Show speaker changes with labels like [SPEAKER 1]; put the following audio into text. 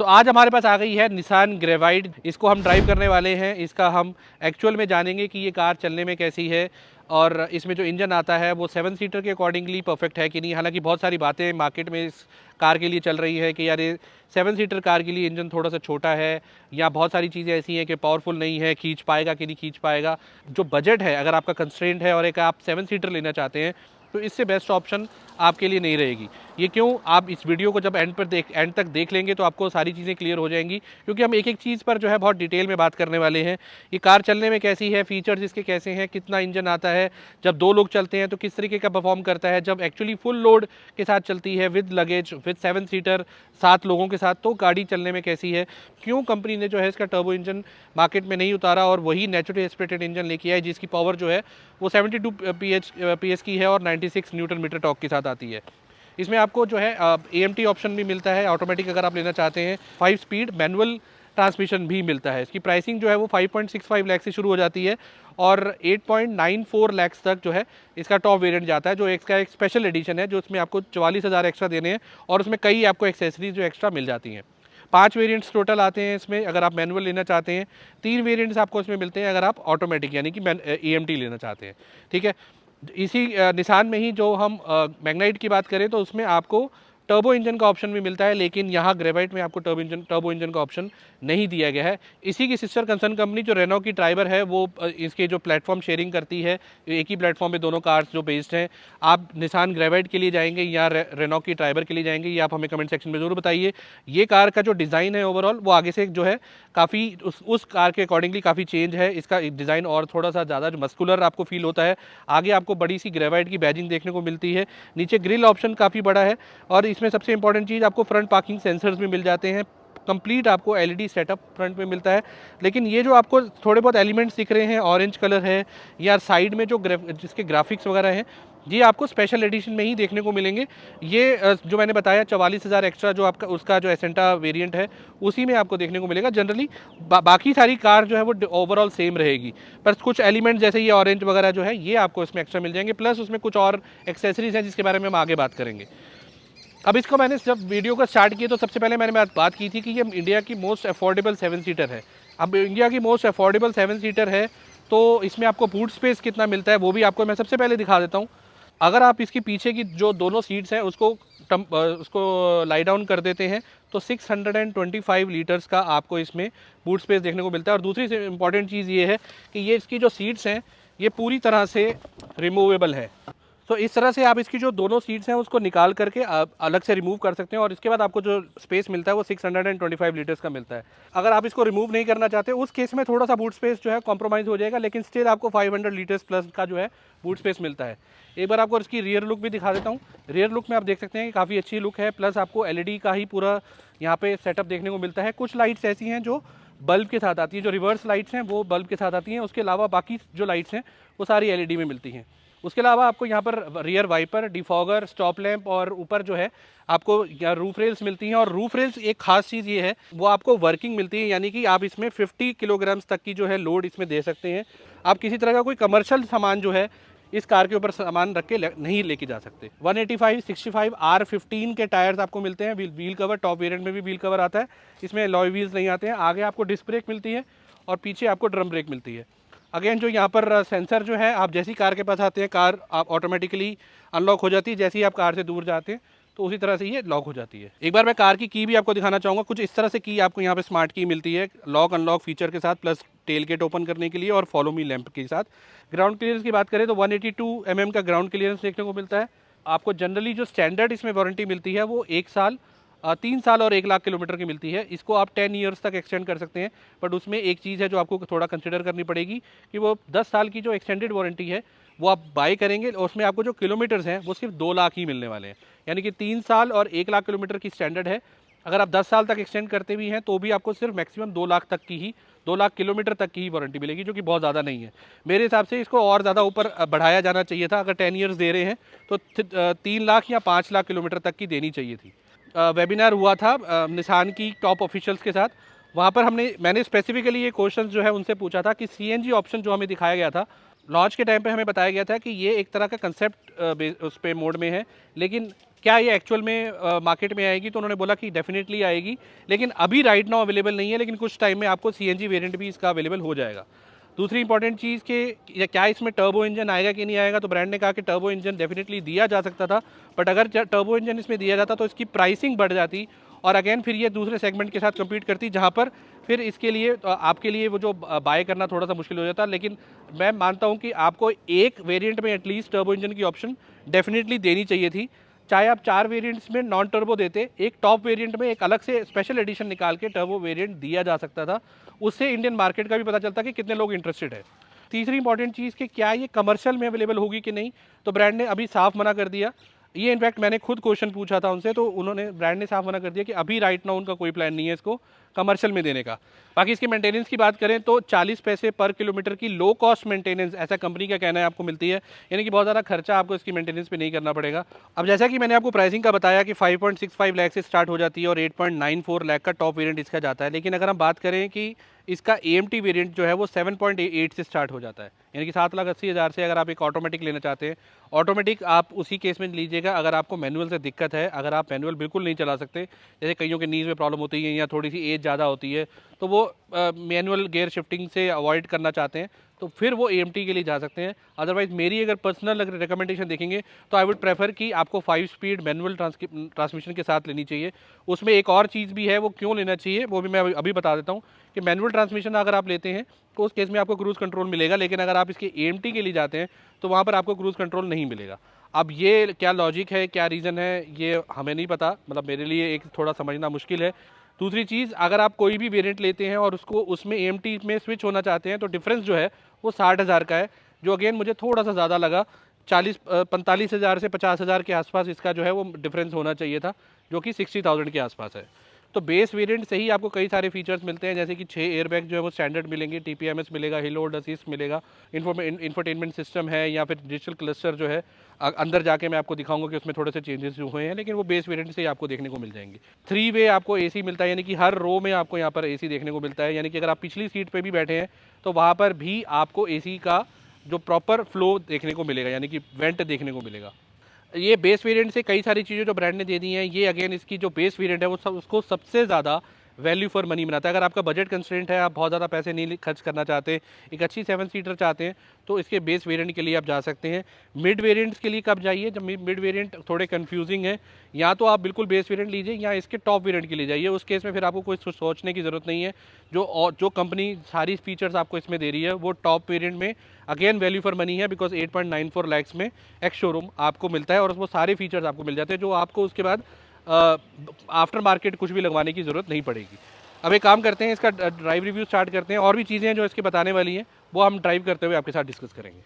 [SPEAKER 1] आज हमारे पास आ गई है निसान ग्रेवाइड। इसको हम ड्राइव करने वाले हैं। इसका हम एक्चुअल में जानेंगे कि ये कार चलने में कैसी है और इसमें जो इंजन आता है वो 7 सीटर के अकॉर्डिंगली परफेक्ट है कि नहीं। हालांकि बहुत सारी बातें मार्केट में इस कार के लिए चल रही है कि यार ये 7 सीटर कार के लिए इंजन थोड़ा सा छोटा है, या बहुत सारी चीज़ें ऐसी हैं कि पावरफुल नहीं है, खींच पाएगा कि नहीं खींच पाएगा। जो बजट है, अगर आपका कंस्ट्रेंट है और एक आप 7 सीटर लेना चाहते हैं तो इससे बेस्ट ऑप्शन आपके लिए नहीं रहेगी। ये क्यों, आप इस वीडियो को जब एंड तक देख लेंगे तो आपको सारी चीज़ें क्लियर हो जाएंगी, क्योंकि हम एक एक चीज़ पर जो है बहुत डिटेल में बात करने वाले हैं। ये कार चलने में कैसी है, फीचर्स इसके कैसे हैं, कितना इंजन आता है, जब 2 लोग चलते हैं तो किस तरीके का परफॉर्म करता है, जब एक्चुअली फुल लोड के साथ चलती है विद लगेज विद 7 सीटर 7 लोगों के साथ, तो गाड़ी चलने में कैसी है, क्यों कंपनी ने जो है इसका टर्बो इंजन मार्केट में नहीं उतारा और वही नेचुरली एस्पिरेटेड इंजन लेके आए जिसकी पावर जो है वो 72 पीएस की है और 96 न्यूटन मीटर टॉर्क के साथ आती है। इसमें आपको जो है AMT ऑप्शन भी मिलता है, ऑटोमेटिक अगर आप लेना चाहते हैं। 5 स्पीड मैनुअल ट्रांसमिशन भी मिलता है। इसकी प्राइसिंग जो है वो 5.65 लाख से शुरू हो जाती है और 8.94 लाख तक जो है इसका टॉप वेरिएंट जाता है, जो इसका एक स्पेशल एडिशन है, जो उसमें आपको 44,000 एक्स्ट्रा देने हैं और उसमें कई आपको एक्सेसरीज जो एक्स्ट्रा मिल जाती हैं। 5 वेरिएंट्स टोटल आते हैं इसमें, अगर आप मैनुअल लेना चाहते हैं। 3 वेरिएंट्स आपको इसमें मिलते हैं अगर आप ऑटोमेटिक यानी कि AMT लेना चाहते हैं। ठीक है, इसी निसान में ही जो हम मैग्नाइट की बात करें तो उसमें आपको टर्बो इंजन का ऑप्शन भी मिलता है, लेकिन यहाँ ग्रेवाइट में आपको टर्बो इंजन का ऑप्शन नहीं दिया गया है। इसी की सिस्टर कंसर्न कंपनी जो रेनो की ट्राइबर है वो इसके जो प्लेटफॉर्म शेयरिंग करती है, एक ही प्लेटफॉर्म पे दोनों कार्स जो बेस्ड हैं। आप निसान ग्रेवाइट के लिए जाएंगे या रेनो की ट्राइबर के लिए जाएंगे, ये आप हमें कमेंट सेक्शन में ज़रूर बताइए। ये कार का जो डिज़ाइन है ओवरऑल वो आगे से जो है काफ़ी उस कार के अकॉर्डिंगली काफ़ी चेंज है। इसका डिज़ाइन और थोड़ा सा ज़्यादा जो मस्कुलर आपको फील होता है। आगे आपको बड़ी सी ग्रेवाइट की बैजिंग देखने को मिलती है। नीचे ग्रिल ऑप्शन काफ़ी बड़ा है और इसमें सबसे इंपॉर्टेंट चीज़ आपको फ्रंट पार्किंग सेंसर्स भी मिल जाते हैं। कंप्लीट आपको LED सेटअप फ्रंट में मिलता है। लेकिन ये जो आपको थोड़े बहुत एलिमेंट्स दिख रहे हैं, ऑरेंज कलर है या साइड में जो जिसके ग्राफिक्स वगैरह हैं, ये आपको स्पेशल एडिशन में ही देखने को मिलेंगे। ये जो मैंने बताया 44,000 एक्स्ट्रा जो आपका उसका जो एसेंटा वेरिएंट है उसी में आपको देखने को मिलेगा। जनरली बाकी सारी कार जो है वो ओवरऑल सेम रहेगी, पर कुछ एलिमेंट जैसे ये ऑरेंज वगैरह जो है ये आपको इसमें एक्स्ट्रा मिल जाएंगे, प्लस उसमें कुछ और एक्सेसरीज हैं जिसके बारे में हम आगे बात करेंगे। अब इसको मैंने जब वीडियो को स्टार्ट किया तो सबसे पहले मैंने बात की थी कि ये इंडिया की मोस्ट अफोर्डेबल 7 सीटर है। अब इंडिया की मोस्ट अफोर्डेबल 7 सीटर है तो इसमें आपको बूट स्पेस कितना मिलता है वो भी आपको मैं सबसे पहले दिखा देता हूँ। अगर आप इसकी पीछे की जो दोनों सीट्स हैं उसको लाई डाउन कर देते हैं तो 625 लीटर्स का आपको इसमें बूट स्पेस देखने को मिलता है। और दूसरी इंपॉर्टेंट चीज़ ये है कि ये इसकी जो सीट्स हैं ये पूरी तरह से रिमूवेबल है। तो इस तरह से आप इसकी जो दोनों सीट्स हैं उसको निकाल करके आप अलग से रिमूव कर सकते हैं और इसके बाद आपको जो स्पेस मिलता है वो 625 लीटर्स का मिलता है। अगर आप इसको रिमूव नहीं करना चाहते उस केस में थोड़ा सा बूट स्पेस जो है कॉम्प्रोमाइज़ हो जाएगा, लेकिन स्टिल आपको 500 लीटर्स प्लस का जो है बूट स्पेस मिलता है। एक बार आपको इसकी रियर लुक भी दिखा देता हूँ। रियर लुक में आप देख सकते हैं कि काफ़ी अच्छी लुक है, प्लस आपको LED का ही पूरा यहाँ पे सेटअप देखने को मिलता है। कुछ लाइट्स ऐसी हैं जो बल्ब के साथ आती हैं, जो रिवर्स लाइट्स हैं वो बल्ब के साथ आती हैं। उसके अलावा बाकी जो लाइट्स हैं वो सारी LED में मिलती हैं। उसके अलावा आपको यहाँ पर rear wiper, defogger, stop lamp और ऊपर जो है आपको रूफ रेल्स मिलती हैं। और रूफ रेल्स एक खास चीज़ ये है वो आपको वर्किंग मिलती है, यानी कि आप इसमें 50 किलोग्राम्स तक की जो है लोड इसमें दे सकते हैं। आप किसी तरह का कोई कमर्शियल सामान जो है इस कार के ऊपर सामान रख के नहीं लेके जा सकते। 185 65 R15 के टायर्स आपको मिलते हैं। व्हील कवर, टॉप वेरिएंट में भी व्हील कवर आता है, इसमें अलॉय व्हील्स नहीं आते हैं। आगे आपको डिस्क ब्रेक मिलती है और पीछे आपको ड्रम ब्रेक मिलती है। अगेन जो यहाँ पर सेंसर जो है, आप जैसी कार के पास आते हैं कार आप ऑटोमेटिकली अनलॉक हो जाती है, जैसे ही आप कार से दूर जाते हैं तो उसी तरह से ये लॉक हो जाती है। एक बार मैं कार की भी आपको दिखाना चाहूँगा। कुछ इस तरह से की आपको यहाँ पे स्मार्ट की मिलती है लॉक अनलॉक फीचर के साथ, प्लस टेल गेट ओपन करने के लिए और फॉलो मी लैंप के साथ। ग्राउंड क्लियरेंस की बात करें तो 182 mm का ग्राउंड क्लियरेंस देखने को मिलता है। आपको जनरली जो स्टैंडर्ड इसमें वारंटी मिलती है वो 1 साल 3 साल और 1 लाख किलोमीटर की मिलती है। इसको आप 10 ईयर्स तक एक्सटेंड कर सकते हैं, बट उसमें एक चीज़ है जो आपको थोड़ा कंसिडर करनी पड़ेगी कि वो 10 साल की जो एक्सटेंडेड वारंटी है वो आप बाय करेंगे और उसमें आपको जो किलोमीटर्स हैं वो सिर्फ 2 लाख ही मिलने वाले हैं। यानी कि 3 साल और 1 लाख किलोमीटर की स्टैंडर्ड है। अगर आप 10 साल तक एक्सटेंड करते भी हैं तो भी आपको सिर्फ मैक्सिमम 2 लाख तक की ही 2 लाख किलोमीटर तक की ही वारंटी मिलेगी, जो कि बहुत ज़्यादा नहीं है। मेरे हिसाब से इसको और ज़्यादा ऊपर बढ़ाया जाना चाहिए था। अगर 10 ईयर्स दे रहे हैं तो 3 लाख या 5 लाख किलोमीटर तक की देनी चाहिए थी। वेबिनार हुआ था निसान की टॉप ऑफिशियल्स के साथ। वहाँ पर मैंने स्पेसिफिकली ये क्वेश्चन जो है उनसे पूछा था कि CNG ऑप्शन जो हमें दिखाया गया था लॉन्च के टाइम पे हमें बताया गया था कि ये एक तरह का कंसेप्ट उस पे मोड में है, लेकिन क्या ये एक्चुअल में मार्केट में आएगी, तो उन्होंने बोला कि डेफिनेटली आएगी, लेकिन अभी राइट नाउ अवेलेबल नहीं है, लेकिन कुछ टाइम में आपको सीएनजी वेरिएंट भी इसका अवेलेबल हो जाएगा। दूसरी इंपॉर्टेंट चीज़ कि क्या इसमें टर्बो इंजन आएगा कि नहीं आएगा, तो ब्रांड ने कहा कि टर्बो इंजन डेफिनेटली दिया जा सकता था, बट अगर टर्बो इंजन इसमें दिया जाता तो इसकी प्राइसिंग बढ़ जाती और अगेन फिर ये दूसरे सेगमेंट के साथ कम्पीट करती, जहाँ पर फिर इसके लिए आपके लिए वो जो बाय करना थोड़ा सा मुश्किल हो जाता। लेकिन मैं मानता हूँ कि आपको एक वेरिएंट में एटलीस्ट टर्बो इंजन की ऑप्शन डेफिनेटली देनी चाहिए थी। चाहे आप 4 वेरिएंट्स में नॉन टर्बो देते, एक टॉप वेरिएंट में एक अलग से स्पेशल एडिशन निकाल के टर्बो वेरिएंट दिया जा सकता था। उससे इंडियन मार्केट का भी पता चलता कि कितने लोग इंटरेस्टेड है। तीसरी इंपॉर्टेंट चीज़ कि क्या ये कमर्शियल में अवेलेबल होगी कि नहीं, तो ब्रांड ने अभी साफ मना कर दिया। ये इनफैक्ट मैंने खुद क्वेश्चन पूछा था उनसे, तो उन्होंने, ब्रांड ने साफ मना कर दिया कि अभी राइट नाउ उनका कोई प्लान नहीं है इसको कमर्शियल में देने का। बाकी इसके मेंटेनेंस की बात करें तो 40 पैसे पर किलोमीटर की लो कॉस्ट मेंटेनेंस, ऐसा कंपनी का कहना है, आपको मिलती है, यानी कि बहुत ज़्यादा खर्चा आपको इसकी मेंटेनेंस पे नहीं करना पड़ेगा। अब जैसा कि मैंने आपको प्राइसिंग का बताया कि 5.65 लाख से स्टार्ट हो जाती है और 8.94 लाख का टॉप वेरिएंट इसका जाता है। लेकिन अगर हम बात करें कि इसका AMT वेरिएंट जो है वो 7.8 से स्टार्ट हो जाता है, यानी कि 7,80,000 से अगर आप एक ऑटोमेटिक लेना चाहते हैं। ऑटोमेटिक आप उसी केस में लीजिएगा अगर आपको मैनुअल से दिक्कत है, अगर आप मैनुअल बिल्कुल नहीं चला सकते, जैसे कईयों के नीज में प्रॉब्लम होती है या थोड़ी सी एज ज़्यादा होती है, तो वो मैनुअल गियर शिफ्टिंग से अवॉइड करना चाहते हैं, तो फिर वो AMT के लिए जा सकते हैं। अदरवाइज मेरी अगर पर्सनल अगर रिकमेंडेशन देखेंगे तो आई वुड प्रेफर कि आपको 5 स्पीड मैनुअल ट्रांसमिशन के साथ लेनी चाहिए। उसमें एक और चीज़ भी है, वो क्यों लेना चाहिए वो भी मैं अभी बता देता हूँ कि मैनुअल ट्रांसमिशन अगर आप लेते हैं तो उस केस में आपको क्रूज़ कंट्रोल मिलेगा, लेकिन अगर आप इसके AMT के लिए जाते हैं तो वहाँ पर आपको क्रूज़ कंट्रोल नहीं मिलेगा। अब ये क्या लॉजिक है, क्या रीज़न है, ये हमें नहीं पता, मतलब मेरे लिए एक थोड़ा समझना मुश्किल है। दूसरी चीज़, अगर आप कोई भी वेरिएंट लेते हैं और उसको उसमें AMT में स्विच होना चाहते हैं तो डिफरेंस जो है वो 60,000 का है, जो अगेन मुझे थोड़ा सा ज़्यादा लगा। 45,000 से 50,000 के आसपास इसका जो है वो डिफरेंस होना चाहिए था, जो कि 60,000 के आसपास है। तो बेस वेरिएंट से ही आपको कई सारे फीचर्स मिलते हैं, जैसे कि 6 एयरबैग जो है वो स्टैंडर्ड मिलेंगे, TPMS मिलेगा, हिल होल्ड असिस्ट मिलेगा, इंफोटेनमेंट सिस्टम है, या फिर डिजिटल क्लस्टर जो है अंदर जाके मैं आपको दिखाऊंगा कि उसमें थोड़े से चेंजेस जो हुए हैं, लेकिन वो बेस वेरिएंट से ही आपको देखने को मिल जाएंगे। 3 वे आपको AC मिलता है, यानी कि हर रो में आपको यहाँ पर AC देखने को मिलता है, यानी कि अगर आप पिछली सीट पर भी बैठे हैं तो वहाँ पर भी आपको AC का जो प्रॉपर फ्लो देखने को मिलेगा, यानी कि वेंट देखने को मिलेगा। ये बेस वेरिएंट से कई सारी चीज़ें जो ब्रांड ने दे दी हैं, ये अगेन इसकी जो बेस वेरिएंट है वो उसको सबसे ज़्यादा वैल्यू फॉर मनी बनाता है। अगर आपका बजट कंस्ट्रेंट है, आप बहुत ज़्यादा पैसे नहीं खर्च करना चाहते, एक अच्छी 7 सीटर चाहते हैं, तो इसके बेस वेरिएंट के लिए आप जा सकते हैं। मिड वेरिएंट्स के लिए कब जाइए, जब मिड वेरिएंट थोड़े कंफ्यूजिंग है, या तो आप बिल्कुल बेस वेरिएंट लीजिए या इसके टॉप वेरिएंट के लिए जाइए। उस केस में फिर आपको कोई सोचने की ज़रूरत नहीं है, जो कंपनी सारी फीचर्स आपको इसमें दे रही है वो टॉप वेरिएंट में अगेन वैल्यू फॉर मनी है, बिकॉज 8.94 लाख में एक्स शोरूम आपको मिलता है और वो सारे फीचर्स आपको मिल जाते हैं, जो आपको उसके बाद आफ्टर मार्केट कुछ भी लगवाने की ज़रूरत नहीं पड़ेगी। अब एक काम करते हैं, इसका ड्राइव रिव्यू स्टार्ट करते हैं, और भी चीज़ें हैं जो इसके बताने वाली हैं वो हम ड्राइव करते हुए आपके साथ डिस्कस करेंगे।